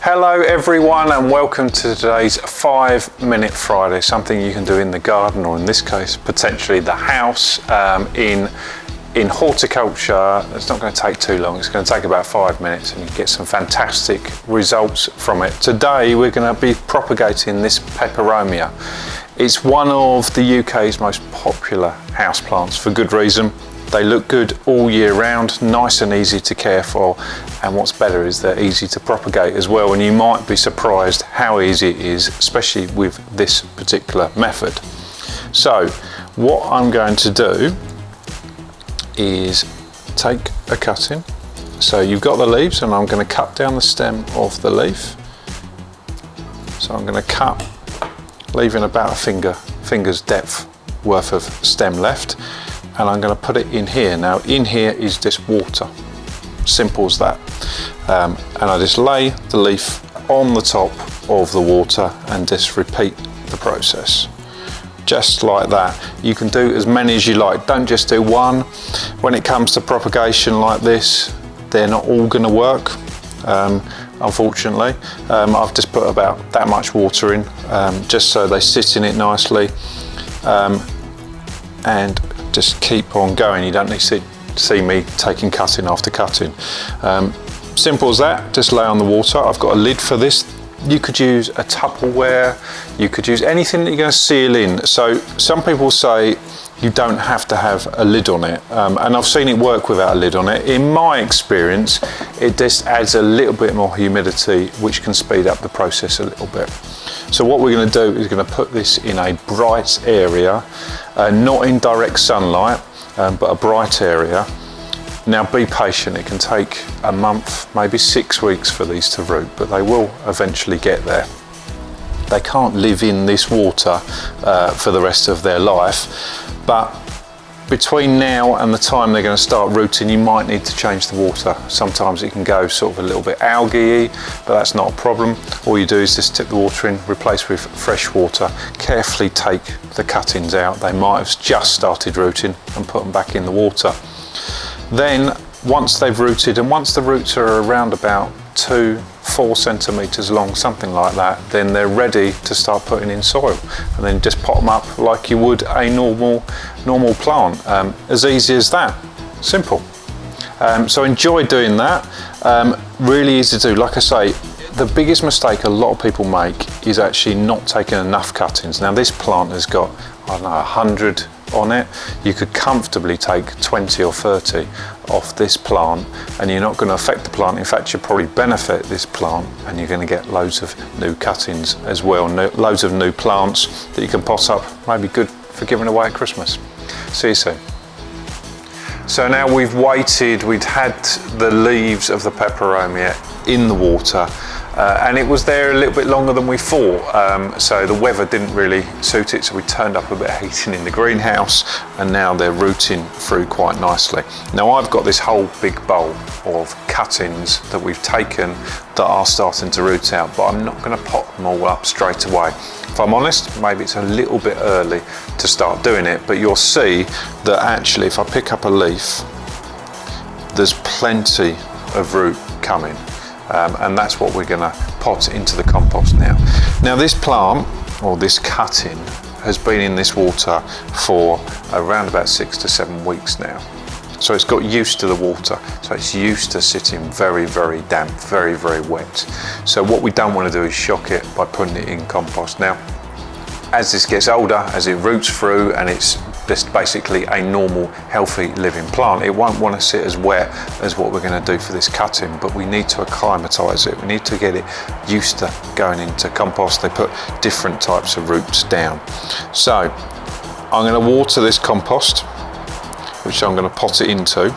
Hello everyone and welcome to today's 5-minute Friday, something you can do in the garden or in this case potentially the house. In horticulture, it's not going to take too long, it's going to take about 5 minutes and you get some fantastic results from it. Today we're going to be propagating this Peperomia. It's one of the UK's most popular houseplants for good reason. They look good all year round, nice and easy to care for, and what's better is they're easy to propagate as well, and you might be surprised how easy it is, especially with this particular method. So what I'm going to do is take a cutting. So you've got the leaves and I'm going to cut down the stem of the leaf. So I'm going to cut, leaving about a finger's depth worth of stem left. And I'm going to put it in here. Now in here is just water, simple as that. And I just lay the leaf on the top of the water and just repeat the process. Just like that. You can do as many as you like, don't just do one. When it comes to propagation like this, they're not all going to work, unfortunately. I've just put about that much water in, just so they sit in it nicely. And just keep on going. You don't need to see me taking cutting after cutting. Simple as that, just lay on the water. I've got a lid for this. You could use a Tupperware, you could use anything that you're going to seal in. So some people say you don't have to have a lid on it, and I've seen it work without a lid on it. In my experience, it just adds a little bit more humidity, which can speed up the process a little bit. So what we're going to do is going to put this in a bright area, not in direct sunlight, but a bright area. Now be patient, it can take a month, maybe 6 weeks for these to root, but they will eventually get there. They can't live in this water for the rest of their life, but between now and the time they're going to start rooting, you might need to change the water. Sometimes it can go sort of a little bit algae-y, but that's not a problem. All you do is just tip the water in, replace with fresh water, carefully take the cuttings out. They might have just started rooting and put them back in the water. Then once they've rooted, and once the roots are around about 2-4 centimeters long, something like that, then they're ready to start putting in soil, and then just pot them up like you would a normal plant. As easy as that, simple. So enjoy doing that. Really easy to do. Like I say, the biggest mistake a lot of people make is actually not taking enough cuttings. Now this plant has got, I don't know, 100 on it. You could comfortably take 20 or 30 off this plant and you're not going to affect the plant. In fact, you'll probably benefit this plant and you're going to get loads of new cuttings as well, loads of new plants that you can pot up, maybe good for giving away at Christmas. See you soon. So now we've waited, we'd had the leaves of the Peperomia in the water, and it was there a little bit longer than we thought, so the weather didn't really suit it, so we turned up a bit of heating in the greenhouse and now they're rooting through quite nicely. Now I've got this whole big bowl of cuttings that we've taken that are starting to root out, but I'm not going to pot them all up straight away. If I'm honest, maybe it's a little bit early to start doing it, but you'll see that actually if I pick up a leaf, there's plenty of root coming. And that's what we're going to pot into the compost now. Now this plant, or this cutting, has been in this water for around about 6 to 7 weeks now. So it's got used to the water, so it's used to sitting very, very damp, very, very wet. So what we don't want to do is shock it by putting it in compost. Now, as this gets older, as it roots through and it's just basically a normal, healthy living plant, it won't want to sit as wet as what we're going to do for this cutting, but we need to acclimatise it. We need to get it used to going into compost. They put different types of roots down. So I'm going to water this compost, which I'm going to pot it into,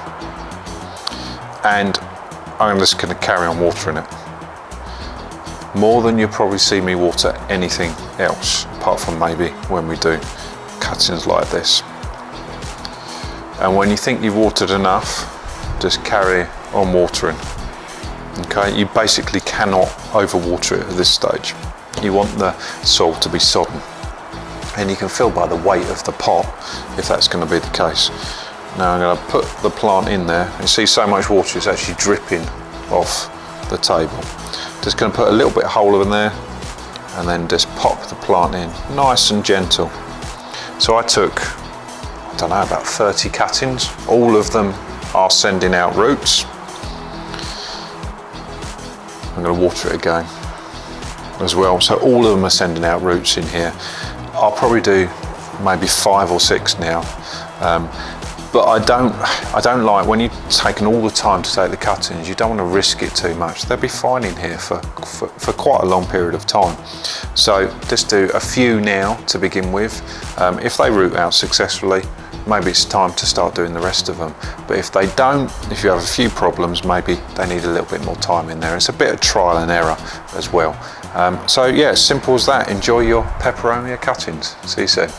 and I'm just going to carry on watering it. More than you'll probably see me water anything else, apart from maybe when we do cuttings like this. And when you think you've watered enough, just carry on watering. Okay, you basically cannot overwater it at this stage. You want the soil to be sodden, and you can feel by the weight of the pot if that's going to be the case. Now I'm going to put the plant in there, and see so much water is actually dripping off the table. Just going to put a little bit of hole in there and then just pop the plant in, nice and gentle. So I took, I don't know, about 30 cuttings. All of them are sending out roots. I'm going to water it again as well. So all of them are sending out roots in here. I'll probably do maybe 5 or 6 now. But I don't like, when you've taken all the time to take the cuttings, you don't want to risk it too much. They'll be fine in here for quite a long period of time. So just do a few now to begin with. If they root out successfully, maybe it's time to start doing the rest of them. But if they don't, if you have a few problems, maybe they need a little bit more time in there. It's a bit of trial and error as well. So yeah, simple as that. Enjoy your peperomia cuttings. See you soon.